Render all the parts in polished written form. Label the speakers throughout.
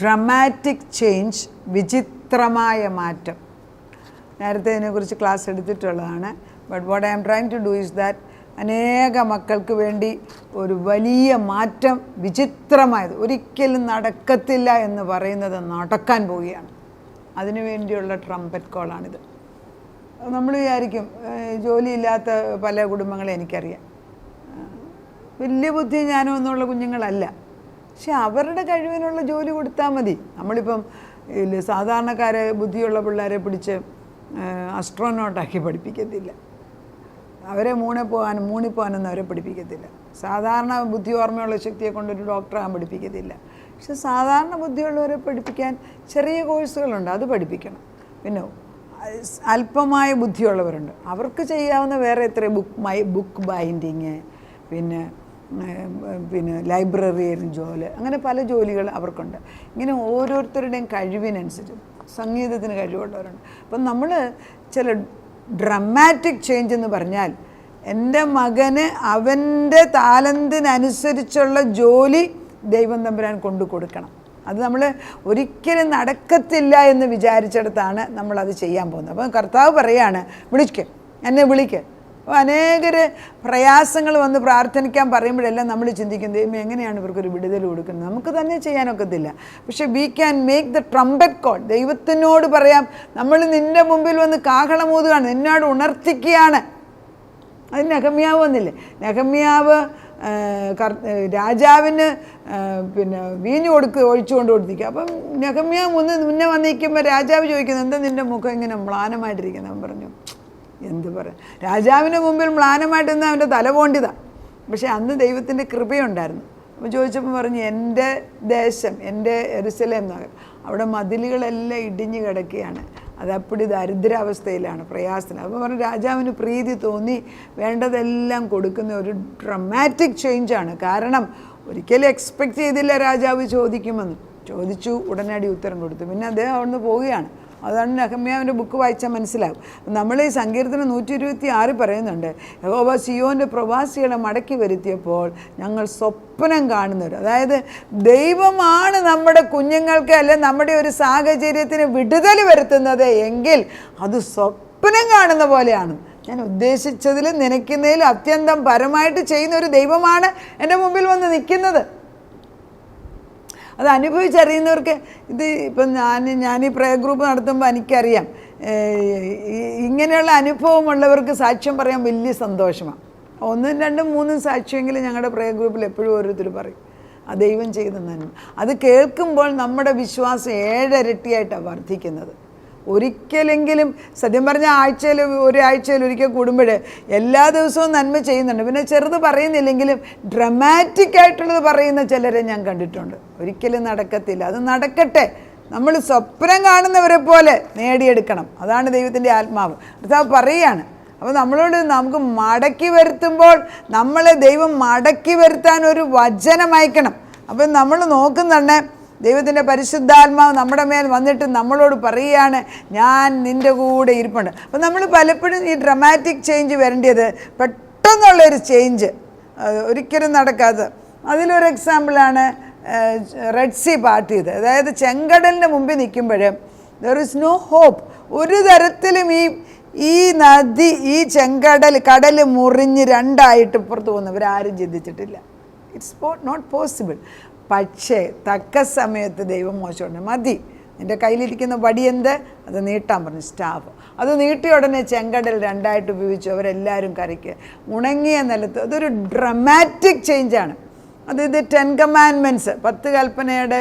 Speaker 1: Dramatic change, വിചിത്രമായ മാറ്റം. നേരത്തെ ഇതിനെക്കുറിച്ച് ക്ലാസ് എടുത്തിട്ടുള്ളതാണ്. But what I am trying to do is that അനേക മക്കൾക്ക് വേണ്ടി ഒരു വലിയ മാറ്റം, വിചിത്രമായത്, ഒരിക്കലും നടക്കത്തില്ല എന്ന് പറയുന്നത് നടക്കാൻ പോവുകയാണ്. അതിനു വേണ്ടിയുള്ള ട്രംപറ്റ് കോളാണിത്. നമ്മൾ വിചാരിക്കും, ജോലിയില്ലാത്ത പല കുടുംബങ്ങളെ എനിക്കറിയാം, വലിയ ബുദ്ധി ജ്ഞാനം എന്നുള്ള കുഞ്ഞുങ്ങളല്ല, പക്ഷെ അവരുടെ കഴിവിനുള്ള ജോലി കൊടുത്താൽ മതി. നമ്മളിപ്പം സാധാരണക്കാരെ, ബുദ്ധിയുള്ള പിള്ളേരെ പിടിച്ച് അസ്ട്രോനോട്ടാക്കി പഠിപ്പിക്കത്തില്ല, അവരെ മൂണിപ്പോകാനൊന്നും അവരെ പഠിപ്പിക്കത്തില്ല. സാധാരണ ബുദ്ധി ഓർമ്മയുള്ള ശക്തിയെ കൊണ്ടൊരു ഡോക്ടറാകാൻ പഠിപ്പിക്കത്തില്ല. പക്ഷെ സാധാരണ ബുദ്ധിയുള്ളവരെ പഠിപ്പിക്കാൻ ചെറിയ കോഴ്സുകളുണ്ട്, അത് പഠിപ്പിക്കണം. പിന്നെ അല്പമായ ബുദ്ധിയുള്ളവരുണ്ട്, അവർക്ക് ചെയ്യാവുന്ന വേറെ എത്ര ബുക്ക് ബൈൻഡിങ്, പിന്നെ ലൈബ്രറിയൻ ജോലി, അങ്ങനെ പല ജോലികൾ അവർക്കുണ്ട്. ഇങ്ങനെ ഓരോരുത്തരുടെയും കഴിവിനനുസരിച്ച് സംഗീതത്തിന് കഴിവുള്ളവരുണ്ട്. അപ്പം നമ്മൾ ചില ഡ്രമാറ്റിക് ചേഞ്ച് എന്ന് പറഞ്ഞാൽ, എൻ്റെ മകന് അവൻ്റെ താലന്തിനനുസരിച്ചുള്ള ജോലി ദൈവം തമ്പുരാൻ കൊണ്ടു കൊടുക്കണം. അത് നമ്മൾ ഒരിക്കലും നടക്കത്തില്ല എന്ന് വിചാരിച്ചിടത്താണ് നമ്മളത് ചെയ്യാൻ പോകുന്നത്. അപ്പം കർത്താവ് പറയാണ്, എന്നെ വിളിക്ക്. അപ്പോൾ അനേകർ പ്രയാസങ്ങൾ വന്ന് പ്രാർത്ഥിക്കാൻ പറയുമ്പോഴെല്ലാം നമ്മൾ ചിന്തിക്കും, ദൈവം എങ്ങനെയാണ് ഇവർക്കൊരു വിടുതൽ കൊടുക്കുന്നത്? നമുക്ക് തന്നെ ചെയ്യാനൊക്കത്തില്ല. പക്ഷേ we can make the trumpet call. ദൈവത്തിനോട് പറയാം, നമ്മൾ നിൻ്റെ മുമ്പിൽ വന്ന് കാഹളമൂതുകയാണ്, നിന്നോട് ഉണർത്തിക്കുകയാണ്. അത് നെഹമ്യാവ് വന്നില്ലേ, നെഹമ്യാവ് രാജാവിന് വീഞ്ഞു ഒഴിച്ചുകൊണ്ട് കൊടുത്തിരിക്കുക. അപ്പം നെഹമ്യാവ് മുന്നേ വന്നിരിക്കുമ്പോൾ രാജാവ് ചോദിക്കുന്നത്, എന്താ നിൻ്റെ മുഖം ഇങ്ങനെ മ്ലാനമായിട്ടിരിക്കുന്നത്? അവൻ പറഞ്ഞു, എന്ത് പറയാം, രാജാവിന് മുമ്പിൽ മ്ലാനമായിട്ടൊന്നും അവൻ്റെ തല പോണ്ടിതാണ്. പക്ഷേ അന്ന് ദൈവത്തിൻ്റെ കൃപയുണ്ടായിരുന്നു. അപ്പോൾ ചോദിച്ചപ്പോൾ പറഞ്ഞു, എൻ്റെ ദേശം, എൻ്റെ യെരുശലേം നഗരം, അവിടെ മതിലുകളെല്ലാം ഇടിഞ്ഞു കിടക്കുകയാണ്, അതപ്പടി ദരിദ്രാവസ്ഥയിലാണ്, പ്രയാസത്തിൽ. അപ്പോൾ പറഞ്ഞു, രാജാവിന് പ്രീതി തോന്നി വേണ്ടതെല്ലാം കൊടുക്കുന്ന ഒരു ഡ്രമാറ്റിക് ചേഞ്ചാണ്. കാരണം ഒരിക്കലും എക്സ്പെക്റ്റ് ചെയ്തില്ല രാജാവ് ചോദിക്കുമെന്ന്. ചോദിച്ചു, ഉടനടി ഉത്തരം കൊടുത്തു. പിന്നെ അദ്ദേഹം അവിടുന്ന് പോവുകയാണ്. അതാണ് നെഹമ്യാവിൻ്റെ ബുക്ക് വായിച്ചാൽ മനസ്സിലാവും. നമ്മൾ ഈ സങ്കീർത്തനം 126 പറയുന്നുണ്ട്, യഹോവ സിയോൻ്റെ പ്രവാസികളെ മടക്കി വരുത്തിയപ്പോൾ ഞങ്ങൾ സ്വപ്നം കാണുന്നവർ. അതായത് ദൈവമാണ് നമ്മുടെ കുഞ്ഞുങ്ങൾക്ക് അല്ലെ നമ്മുടെ ഒരു സാഹചര്യത്തിന് വിടുതൽ വരുത്തുന്നത് എങ്കിൽ അത് സ്വപ്നം കാണുന്ന പോലെയാണ്. ഞാൻ ഉദ്ദേശിച്ചതിലും നനയ്ക്കുന്നതിലും അത്യന്തം പരമായിട്ട് ചെയ്യുന്ന ഒരു ദൈവമാണ് എൻ്റെ മുമ്പിൽ വന്ന് നിൽക്കുന്നത്. അത് അനുഭവിച്ചറിയുന്നവർക്ക് ഇത് ഇപ്പം ഞാൻ ഈ പ്രയർ ഗ്രൂപ്പ് നടത്തുമ്പോൾ എനിക്കറിയാം, ഇങ്ങനെയുള്ള അനുഭവമുള്ളവർക്ക് സാക്ഷ്യം പറയാൻ വലിയ സന്തോഷമാണ്. 1, 2, 3 സാക്ഷ്യമെങ്കിലും ഞങ്ങളുടെ പ്രയർ ഗ്രൂപ്പിൽ എപ്പോഴും ഓരോരുത്തർ പറയും, ആ ദൈവം ചെയ്ത നന്മ. അത് കേൾക്കുമ്പോൾ നമ്മുടെ വിശ്വാസം 7 ഇരട്ടിയായിട്ടാണ് വർദ്ധിക്കുന്നത്. ഒരിക്കലെങ്കിലും സത്യം പറഞ്ഞാൽ ഒരാഴ്ചയിൽ ഒരിക്കൽ കൂടുമ്പോൾ എല്ലാ ദിവസവും നന്മ ചെയ്യുന്നുണ്ട്. പിന്നെ ചെറുത് പറയുന്നില്ലെങ്കിലും ഡ്രമാറ്റിക് ആയിട്ടുള്ളത് പറയുന്ന ചിലരെ ഞാൻ കണ്ടിട്ടുണ്ട്. ഒരിക്കലും നടക്കത്തില്ല, അത് നടക്കട്ടെ. നമ്മൾ സ്വപ്നം കാണുന്നവരെ പോലെ നേടിയെടുക്കണം. അതാണ് ദൈവത്തിൻ്റെ ആത്മാവ്. കർത്താവ് പറയുകയാണ്. അപ്പോൾ നമ്മളോട് നമുക്ക് മടക്കി വരുത്തുമ്പോൾ നമ്മളെ ദൈവം മടക്കി വരുത്താൻ ഒരു വചനം അയക്കണം. അപ്പം നമ്മൾ നോക്കുന്നുണ്ട്, ദൈവത്തിൻ്റെ പരിശുദ്ധാത്മാവ് നമ്മുടെ മേൽ വന്നിട്ട് നമ്മളോട് പറയുകയാണ്, ഞാൻ നിൻ്റെ കൂടെ ഇരിപ്പുണ്ട്. അപ്പം നമ്മൾ പലപ്പോഴും ഈ ഡ്രമാറ്റിക് ചേഞ്ച് വരേണ്ടത് പെട്ടെന്നുള്ളൊരു ചേഞ്ച്, ഒരിക്കലും നടക്കാതെ. അതിലൊരു എക്സാമ്പിളാണ് റെഡ് സീ പാർട്ട് ചെയ്ത്. അതായത് ചെങ്കടലിൻ്റെ മുമ്പിൽ നിൽക്കുമ്പോൾ ദർ ഇസ് നോ ഹോപ്പ്. ഒരു തരത്തിലും ഈ നദി, ഈ കടൽ മുറിഞ്ഞ് 2ആയിട്ട് പുറത്ത് പോകുന്നവരാരും ചിന്തിച്ചിട്ടില്ല. It's not possible. പക്ഷേ തക്ക സമയത്ത് ദൈവം മോശമുണ്ട്, മതി, നിൻ്റെ കയ്യിലിരിക്കുന്ന വടി എന്ത്, അത് നീട്ടാൻ പറഞ്ഞു, സ്റ്റാഫ്. അത് നീട്ടിയ ഉടനെ ചെങ്കടൽ 2ആയിട്ട് ഉപയോഗിച്ചു, അവരെല്ലാവരും കരയ്ക്ക് ഉണങ്ങിയ നിലത്ത്. അതൊരു ഡ്രമാറ്റിക് ചേഞ്ചാണ്. അത് 10 കമാൻഡ്മെൻറ്റ്സ്, 10 കൽപ്പനയുടെ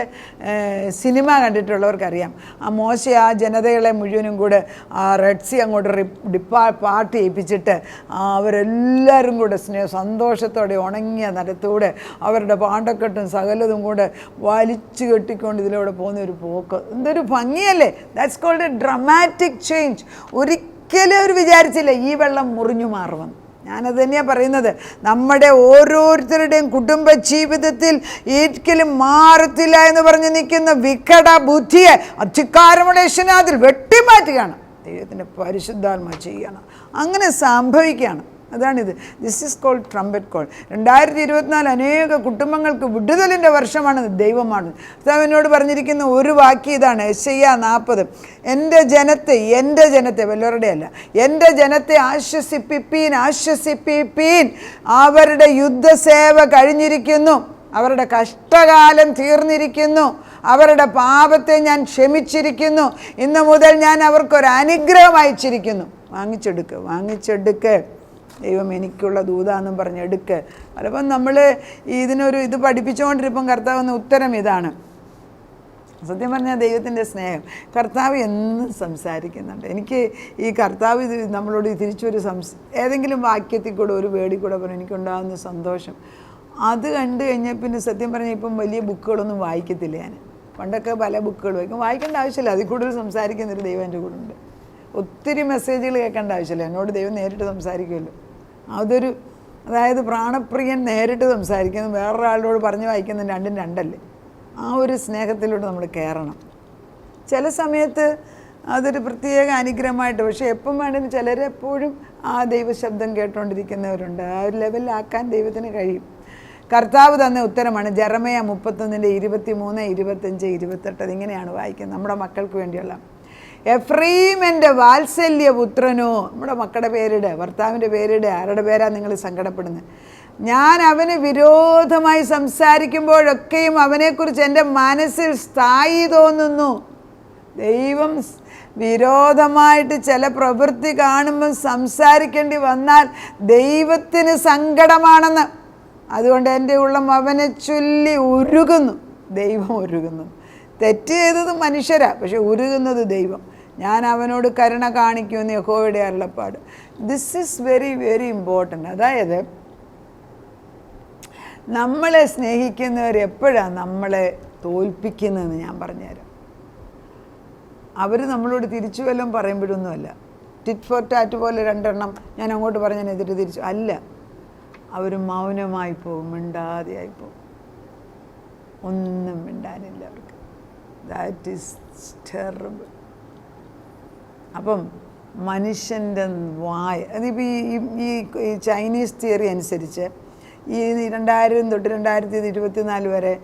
Speaker 1: സിനിമ കണ്ടിട്ടുള്ളവർക്കറിയാം. ആ മോശ ആ ജനതകളെ മുഴുവനും കൂടെ ആ റെഡ് സീ അങ്ങോട്ട് പാട്ട് ചെയ്യിപ്പിച്ചിട്ട് അവരെല്ലാവരും കൂടെ സന്തോഷത്തോടെ ഉണങ്ങിയ നിലത്തൂടെ അവരുടെ പാണ്ടക്കെട്ടും സകലതും കൂടെ വലിച്ചു കെട്ടിക്കൊണ്ട് ഇതിലൂടെ പോകുന്ന ഒരു പോക്ക്, എന്തൊരു ഭംഗിയല്ലേ. That's called a dramatic change. ഒരിക്കലും അവർ വിചാരിച്ചില്ല ഈ വെള്ളം മുറിഞ്ഞു മാറുമെന്ന്. ഞാനത് തന്നെയാണ് പറയുന്നത്. നമ്മുടെ ഓരോരുത്തരുടെയും കുടുംബ ജീവിതത്തിൽ ഒരിക്കലും മാറത്തില്ല എന്ന് പറഞ്ഞ് നിൽക്കുന്ന വികട ബുദ്ധിയെ അധികാരമുള്ള യേശുനാഥിൽ വെട്ടിമാറ്റുകയാണ്. ദൈവത്തിൻ്റെ പരിശുദ്ധാത്മാ ചെയ്യണം. അങ്ങനെ സംഭവിക്കുകയാണ്. അതാണിത്. This is called trumpet call. 2024 അനേക കുടുംബങ്ങൾക്ക് വിടുതലിൻ്റെ വർഷമാണ്, ദൈവമാണ്. കർത്താവിനോട് പറഞ്ഞിരിക്കുന്ന ഒരു വാക്യം ഇതാണ്, യെശയ്യാ 40. എൻ്റെ ജനത്തെ വല്ലവരുടെ അല്ല, എൻ്റെ ജനത്തെ ആശ്വസിപ്പിപ്പീൻ, അവരുടെ യുദ്ധസേവ കഴിഞ്ഞിരിക്കുന്നു, അവരുടെ കഷ്ടകാലം തീർന്നിരിക്കുന്നു, അവരുടെ പാപത്തെ ഞാൻ ക്ഷമിച്ചിരിക്കുന്നു, ഇന്ന് മുതൽ ഞാൻ അവർക്കൊരു അനുഗ്രഹം അയച്ചിരിക്കുന്നു. വാങ്ങിച്ചെടുക്ക്, ദൈവം എനിക്കുള്ള ദൂതാന്നും പറഞ്ഞ് എടുക്ക്. പലപ്പം നമ്മൾ ഇത് പഠിപ്പിച്ചുകൊണ്ടിരിപ്പം കർത്താവെന്ന ഉത്തരം ഇതാണ്. സത്യം പറഞ്ഞാൽ ദൈവത്തിൻ്റെ സ്നേഹം, കർത്താവ് എന്നും സംസാരിക്കുന്നുണ്ട്. എനിക്ക് ഈ കർത്താവ് നമ്മളോട് തിരിച്ചൊരു ഏതെങ്കിലും വാക്യത്തിൽ കൂടെ ഒരു വേടി കൂടെ പറഞ്ഞ് എനിക്കുണ്ടാകുന്ന സന്തോഷം, അത് കണ്ടു കഴിഞ്ഞാൽ പിന്നെ സത്യം പറഞ്ഞാൽ ഇപ്പം വലിയ ബുക്കുകളൊന്നും വായിക്കത്തില്ല ഞാൻ. പണ്ടൊക്കെ പല ബുക്കുകൾ വായിക്കേണ്ട ആവശ്യമില്ല, അതിൽ കൂടുതൽ സംസാരിക്കുന്നൊരു ദൈവം എൻ്റെ കൂടെ ഉണ്ട്. ഒത്തിരി മെസ്സേജുകൾ കേൾക്കേണ്ട ആവശ്യമില്ല, എന്നോട് ദൈവം നേരിട്ട് സംസാരിക്കുമല്ലോ. അതായത് പ്രാണപ്രിയൻ നേരിട്ട് സംസാരിക്കുന്നു, വേറൊരാളോട് പറഞ്ഞ് വായിക്കുന്നത് രണ്ടും രണ്ടല്ലേ. ആ ഒരു സ്നേഹത്തിലൂടെ നമ്മൾ കയറണം. ചില സമയത്ത് അതൊരു പ്രത്യേക അനുഗ്രഹമായിട്ട്, പക്ഷേ എപ്പം വേണമെങ്കിലും ചിലരെപ്പോഴും ആ ദൈവശബ്ദം കേട്ടുകൊണ്ടിരിക്കുന്നവരുണ്ട്. ആ ഒരു ലെവലിലാക്കാൻ ദൈവത്തിന് കഴിയും. കർത്താവ് തന്ന ഉത്തരമാണ് ജെറമ്യാ 31:23, 25, 28. അതിങ്ങനെയാണ് വായിക്കുന്നത് നമ്മുടെ മക്കൾക്ക് വേണ്ടിയുള്ള. എഫ്രയീം എൻ്റെ വാത്സല്യപുത്രനോ, നമ്മുടെ മക്കളുടെ പേരിട്, ഭർത്താവിൻ്റെ പേരിട്. ആരുടെ പേരാ നിങ്ങൾ സങ്കടപ്പെടുന്നത്? ഞാൻ അവന് വിരോധമായി സംസാരിക്കുമ്പോഴൊക്കെയും അവനെക്കുറിച്ച് എൻ്റെ മനസ്സിൽ സ്ഥായി തോന്നുന്നു. ദൈവം വിരോധമായിട്ട് ചില പ്രവൃത്തി കാണുമ്പം സംസാരിക്കേണ്ടി വന്നാൽ ദൈവത്തിന് സങ്കടമാണെന്ന്. അതുകൊണ്ട് എൻ്റെ ഉള്ളം അവനെ ചൊല്ലി ഉരുകുന്നു. ദൈവം ഉരുകുന്നു. തെറ്റ് ചെയ്തത് മനുഷ്യരാ, പക്ഷെ ഉരുകുന്നത് ദൈവം. ഞാൻ അവനോട് കരുണ കാണിക്കുമെന്ന് യഹോവയുടെ അരുളപ്പാട്. This is very very important. അതായത് നമ്മളെ സ്നേഹിക്കുന്നവർ എപ്പോഴാണ് നമ്മളെ തോൽപ്പിക്കുന്നതെന്ന് ഞാൻ പറഞ്ഞുതരാം. അവർ നമ്മളോട് തിരിച്ചു വല്ലതും പറയുമ്പോഴൊന്നുമല്ല, ടിറ്റ് ഫോർ ടാറ്റ് പോലെ രണ്ടെണ്ണം ഞാൻ അങ്ങോട്ട് പറഞ്ഞതിനെതിരെ തിരിച്ചു അല്ല. അവർ മൗനമായി പോകും, മിണ്ടാതെയായിപ്പോകും, ഒന്നും മിണ്ടാനില്ല അവർക്ക്. That is terrible. അപ്പം മനുഷ്യൻ്റെ വായ, അതിപ്പോൾ ഈ ചൈനീസ് തിയറി അനുസരിച്ച് ഈ 2000 തൊട്ട് 2024 വരെ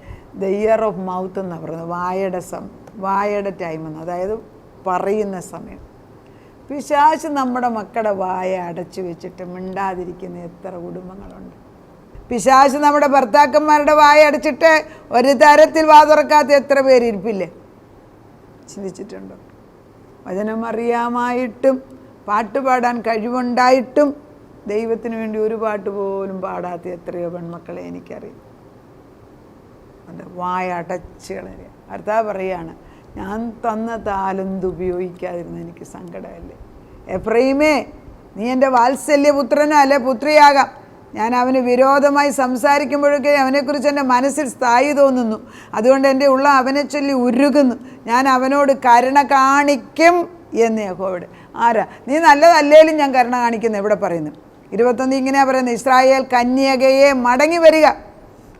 Speaker 1: ദ ഇയർ ഓഫ് മൗത്ത് എന്നാണ് പറയുന്നത്. വായയുടെ ടൈം എന്ന്, അതായത് പറയുന്ന സമയം. പിശാച് നമ്മുടെ മക്കളുടെ വായ അടച്ചു വെച്ചിട്ട് മിണ്ടാതിരിക്കുന്ന എത്ര കുടുംബങ്ങളുണ്ട്. പിശാച് നമ്മുടെ ഭർത്താക്കന്മാരുടെ വായ അടച്ചിട്ട് ഒരു തരത്തിൽ വാ തുറക്കാത്ത എത്ര പേര് ഇരിപ്പില്ലേ? ചിന്തിച്ചിട്ടുണ്ടോ? വചനം അറിയാമായിട്ടും പാട്ട് പാടാൻ കഴിവുണ്ടായിട്ടും ദൈവത്തിന് വേണ്ടി ഒരു പാട്ട് പോലും പാടാത്ത എത്രയോ പെൺമക്കളെ എനിക്കറിയാം. അത് വായ അടച്ച് കളയുക. ഭർത്താവ് പറയുകയാണ്, ഞാൻ തന്ന താലന്ത് ഉപയോഗിക്കാതിരുന്ന എനിക്ക് സങ്കടമല്ലേ. എഫ്രയീമേ, നീ എൻ്റെ വാത്സല്യപുത്രനോ അല്ലെ പുത്രിയാകാം. ഞാൻ അവന് വിരോധമായി സംസാരിക്കുമ്പോഴൊക്കെ അവനെക്കുറിച്ച് എൻ്റെ മനസ്സിൽ സ്ഥായി തോന്നുന്നു. അതുകൊണ്ട് എൻ്റെ ഉള്ള അവനെ ചൊല്ലി ഉരുകുന്നു. ഞാൻ അവനോട് കരുണ കാണിക്കും എന്ന് യഹോവയോട്. ആരാ? നീ നല്ലതല്ലേലും ഞാൻ കരുണ കാണിക്കുന്നു. എവിടെ പറയുന്നു? 21 ഇങ്ങനെയാണ് പറയുന്നത്, ഇസ്രായേൽ കന്യകയെ മടങ്ങി വരിക,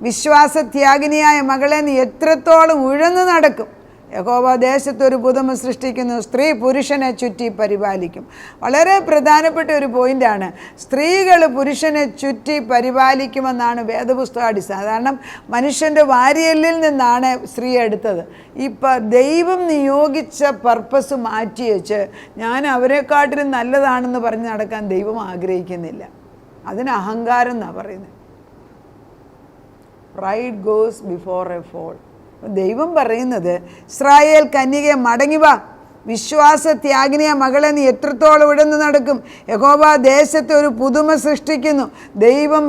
Speaker 1: വിശ്വാസത്യാഗിനിയായ മകളെ നീ എത്രത്തോളം ഉഴന്നു നടക്കും. യഹോവ ദേശത്തൊരു പുതുമ സൃഷ്ടിക്കുന്നു, സ്ത്രീ പുരുഷനെ ചുറ്റി പരിപാലിക്കും. വളരെ പ്രധാനപ്പെട്ട ഒരു പോയിൻ്റാണ്. സ്ത്രീകൾ പുരുഷനെ ചുറ്റി പരിപാലിക്കുമെന്നാണ് വേദപുസ്തക അടിസ്ഥാനം. കാരണം മനുഷ്യൻ്റെ വാരിയലിൽ നിന്നാണ് സ്ത്രീ എടുത്തത്. ദൈവം നിയോഗിച്ച പർപ്പസ് മാറ്റി വെച്ച് ഞാൻ അവരെക്കാട്ടിലും നല്ലതാണെന്ന് പറഞ്ഞ് നടക്കാൻ ദൈവം ആഗ്രഹിക്കുന്നില്ല. അതിന് അഹങ്കാരം എന്നാണ് പറയുന്നത്. Pride goes before a fall. ദൈവം പറയുന്നത്, ഇസ്രായേൽ കന്യകയെ മടങ്ങിവാ, വിശ്വാസത്യാഗിനിയ മകളെ നീ എത്രത്തോളം ഇടന്നു നടക്കും. യഹോവ ദേശത്ത് ഒരു പുതുമ സൃഷ്ടിക്കുന്നു. ദൈവം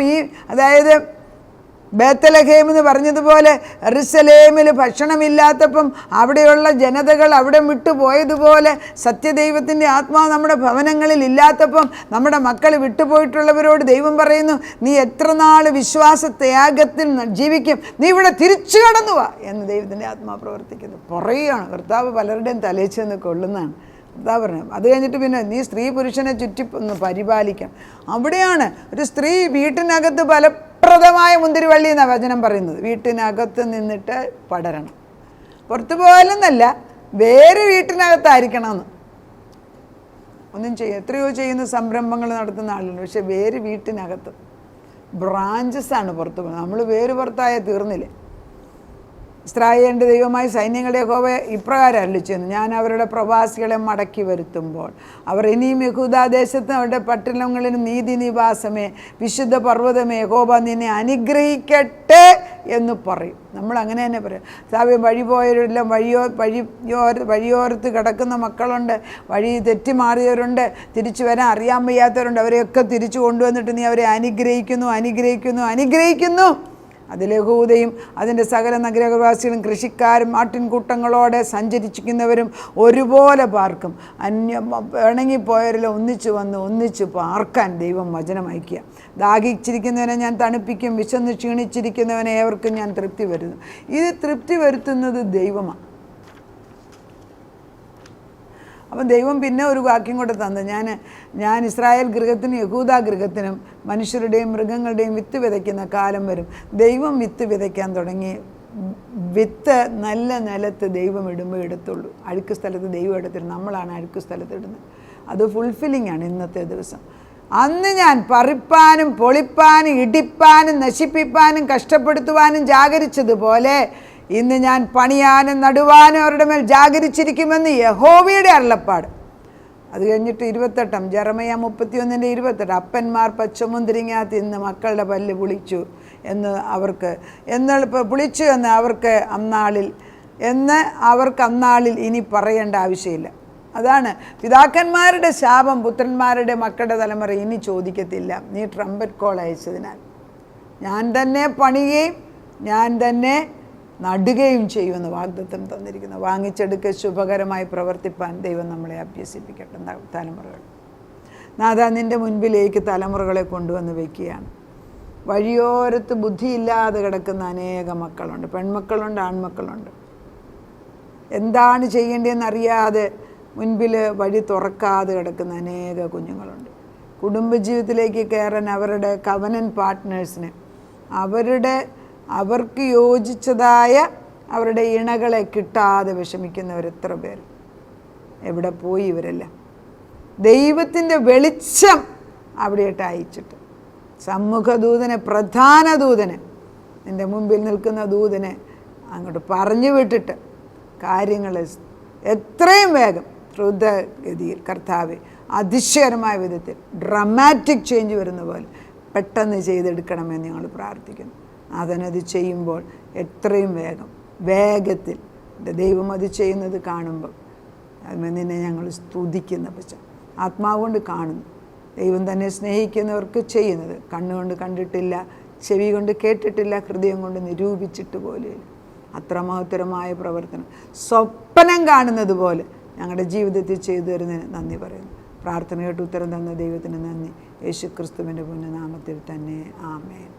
Speaker 1: അതായത് ബേത്തലഹേം എന്ന് പറഞ്ഞതുപോലെ യെരൂശലേമിൽ ഭക്ഷണമില്ലാത്തപ്പം അവിടെയുള്ള ജനതകൾ അവിടെ വിട്ടുപോയതുപോലെ സത്യദൈവത്തിൻ്റെ ആത്മാവ് നമ്മുടെ ഭവനങ്ങളിൽ ഇല്ലാത്തപ്പം നമ്മുടെ മക്കൾ വിട്ടുപോയിട്ടുള്ളവരോട് ദൈവം പറയുന്നു, നീ എത്ര നാൾ വിശ്വാസത്യാഗത്തിൽ ജീവിക്കും, നീ ഇവിടെ തിരിച്ചു കടന്നു വാ എന്ന് ദൈവത്തിൻ്റെ ആത്മാവ് പ്രവർത്തിക്കുന്നു. പറയുകയാണ്. കർത്താവ് പലരുടെയും തലേച്ച് നിന്ന് കൊള്ളുന്നതാണ് കർത്താവ് പറഞ്ഞു. അത് കഴിഞ്ഞിട്ട് പിന്നെ നീ സ്ത്രീ പുരുഷനെ ചുറ്റി ഒന്ന് പരിപാലിക്കണം. അവിടെയാണ് ഒരു സ്ത്രീ വീട്ടിനകത്ത് ഫലപ്രദമായ മുന്തിരിവള്ളി എന്നാണ് വചനം പറയുന്നത്. വീട്ടിനകത്ത് നിന്നിട്ട് പടരണം. പുറത്തു പോയാലെന്നല്ല, വേര് വീട്ടിനകത്തായിരിക്കണമെന്ന്. ഒന്നും എത്രയോ ചെയ്യുന്ന സംരംഭങ്ങൾ നടത്തുന്ന ആളുണ്ട്. പക്ഷെ വേര് വീട്ടിനകത്ത്, ബ്രാഞ്ചസാണ് പുറത്ത് പോകുന്നത്. നമ്മൾ വേര് പുറത്തായാൽ തീർന്നില്ലേ. ഇസ്രായേലിൻ്റെ ദൈവമായ സൈന്യങ്ങളുടെ യഹോവ ഇപ്രകാരം അരുളിച്ചെയ്യുന്നു, ഞാൻ അവരുടെ പ്രവാസികളെ മടക്കി വരുത്തുമ്പോൾ അവർ ഇനിയും യഹൂദാദേശത്തും അവരുടെ പട്ടണങ്ങളിലും നീതി നിവാസമേ, വിശുദ്ധ പർവ്വതമേ, യഹോവ നിന്നെ അനുഗ്രഹിക്കട്ടെ എന്ന് പറയും. നമ്മൾ അങ്ങനെ തന്നെ പറയും. സാവ്യം വഴി പോയവരെല്ലാം വഴിയോരത്ത് കിടക്കുന്ന മക്കളുണ്ട്, വഴി തെറ്റിമാറിയവരുണ്ട്, തിരിച്ചു വരാൻ അറിയാൻ വയ്യാത്തവരുണ്ട്. അവരെയൊക്കെ തിരിച്ചു കൊണ്ടുവന്നിട്ട് നീ അവരെ അനുഗ്രഹിക്കുന്നു അനുഗ്രഹിക്കുന്നു അനുഗ്രഹിക്കുന്നു. അതിൽ യഹൂദയും അതിൻ്റെ സകല നഗരവാസികളും കൃഷിക്കാരും ആട്ടിൻകൂട്ടങ്ങളോടെ സഞ്ചരിച്ചിരിക്കുന്നവരും ഒരുപോലെ പാർക്കും. ഇണങ്ങിപ്പോയവരെല്ലാം ഒന്നിച്ചു വന്ന് ഒന്നിച്ച് പാർക്കാൻ ദൈവം വചനം അയക്കുക. ദാഹിച്ചിരിക്കുന്നവനെ ഞാൻ തണുപ്പിക്കും, വിശന്ന് ക്ഷീണിച്ചിരിക്കുന്നവനെ ഏവർക്കും ഞാൻ തൃപ്തി വരുന്നു. ഇത് തൃപ്തി വരുത്തുന്നത് ദൈവമാണ്. അപ്പം ദൈവം പിന്നെ ഒരു വാക്യം കൂടെ തന്നു, ഞാൻ ഇസ്രായേൽ ഗൃഹത്തിനും യഹൂദ ഗൃഹത്തിനും മനുഷ്യരുടെയും മൃഗങ്ങളുടെയും വിത്ത് വിതയ്ക്കുന്ന കാലം വരും. ദൈവം വിത്ത് വിതയ്ക്കാൻ തുടങ്ങി. വിത്ത് നല്ല നിലത്ത് ദൈവം ഇടുമ്പോൾ ഇടത്തുള്ളൂ. അഴുക്ക് സ്ഥലത്ത് ദൈവം എടുത്തിട്ട് നമ്മളാണ് അഴുക്ക് സ്ഥലത്ത് ഇടുന്നത്. അത് ഫുൾഫില്ലിംഗ് ആണ് ഇന്നത്തെ ദിവസം. അന്ന് ഞാൻ പറിപ്പാനും പൊളിപ്പാനും ഇടിപ്പാനും നശിപ്പിപ്പാനും കഷ്ടപ്പെടുത്തുവാനും ജാഗരിച്ചതുപോലെ ഇന്ന് ഞാൻ പണിയാനും നടുവാനും അവരുടെ മേൽ ജാഗരിച്ചിരിക്കുമെന്ന് യഹോവയുടെ അരുളപ്പാട്. അത് കഴിഞ്ഞിട്ട് 28 ജെറമയ്യ 31:28 അപ്പന്മാർ പച്ചമുന്തിരിങ്ങ തിന്ന് മക്കളുടെ പല്ല് പുളിച്ചു എന്ന് അവർക്ക് പുളിച്ചു എന്ന് അവർക്ക് അന്നാളിൽ ഇനി പറയേണ്ട ആവശ്യമില്ല. അതാണ് പിതാക്കന്മാരുടെ ശാപം പുത്രന്മാരുടെ മക്കളുടെ തലമുറ ഇനി ചോദിക്കത്തില്ല. നീ ട്രംപറ്റ് കോൾ അയച്ചതിനാൽ ഞാൻ തന്നെ പണിയുകയും ഞാൻ തന്നെ നടുകയും ചെയ്യുമെന്ന് വാഗ്ദത്തം തന്നിരിക്കുന്നു. വാങ്ങിച്ചെടുക്ക ശുഭകരമായി പ്രവർത്തിപ്പാൻ ദൈവം നമ്മളെ അഭ്യസിപ്പിക്കട്ടെ. തലമുറകൾ നാഥ, നിൻ്റെ മുൻപിലേക്ക് തലമുറകളെ കൊണ്ടുവന്ന് വയ്ക്കുകയാണ്. വഴിയോരത്ത് ബുദ്ധിയില്ലാതെ കിടക്കുന്ന അനേക മക്കളുണ്ട്, പെൺമക്കളുണ്ട്, ആൺമക്കളുണ്ട്. എന്താണ് ചെയ്യേണ്ടതെന്നറിയാതെ മുൻപിൽ വഴി തുറക്കാതെ കിടക്കുന്ന അനേക കുഞ്ഞുങ്ങളുണ്ട്. കുടുംബജീവിതത്തിലേക്ക് കയറാൻ അവരുടെ കവനന്റ് പാർട്ട്നേഴ്സിന് അവർക്ക് യോജിച്ചതായ അവരുടെ ഇണകളെ കിട്ടാതെ വിഷമിക്കുന്നവർ എത്ര പേർ. എവിടെ പോയി ഇവരെല്ലാം? ദൈവത്തിൻ്റെ വെളിച്ചം അവിടെയായിട്ട് അയച്ചിട്ട് സമ്മുഖദൂതനെ, പ്രധാന ദൂതനെ, നിൻ്റെ മുമ്പിൽ നിൽക്കുന്ന ദൂതനെ അങ്ങോട്ട് പറഞ്ഞു വിട്ടിട്ട് കാര്യങ്ങൾ എത്രയും വേഗം ദ്രുതഗതിയിൽ കർത്താവെ അതിശയകരമായ വിധത്തിൽ ഡ്രമാറ്റിക് ചേഞ്ച് വരുന്ന പോലെ പെട്ടെന്ന് ചെയ്തെടുക്കണമെന്ന് ഞങ്ങൾ പ്രാർത്ഥിക്കുന്നു. അതിനത് ചെയ്യുമ്പോൾ എത്രയും വേഗത്തിൽ ദൈവം അത് ചെയ്യുന്നത് കാണുമ്പോൾ നിന്നെ ഞങ്ങൾ സ്തുതിക്കുന്ന ആത്മാവ് കൊണ്ട് കാണുന്നു. ദൈവം തന്നെ സ്നേഹിക്കുന്നവർക്ക് ചെയ്യുന്നത് കണ്ണുകൊണ്ട് കണ്ടിട്ടില്ല, ചെവി കൊണ്ട് കേട്ടിട്ടില്ല, ഹൃദയം കൊണ്ട് നിരൂപിച്ചിട്ട് പോലെയില്ല. അത്ര മഹത്തരമായ പ്രവർത്തനം സ്വപ്നം കാണുന്നത് പോലെ ഞങ്ങളുടെ ജീവിതത്തിൽ ചെയ്തു തരുന്നതിന് നന്ദി പറയുന്നു. പ്രാർത്ഥന കേട്ട് ഉത്തരം തന്ന ദൈവത്തിന് നന്ദി. യേശു ക്രിസ്തുവിൻ്റെ പുണ്യനാമത്തിൽ തന്നെ ആമേൻ.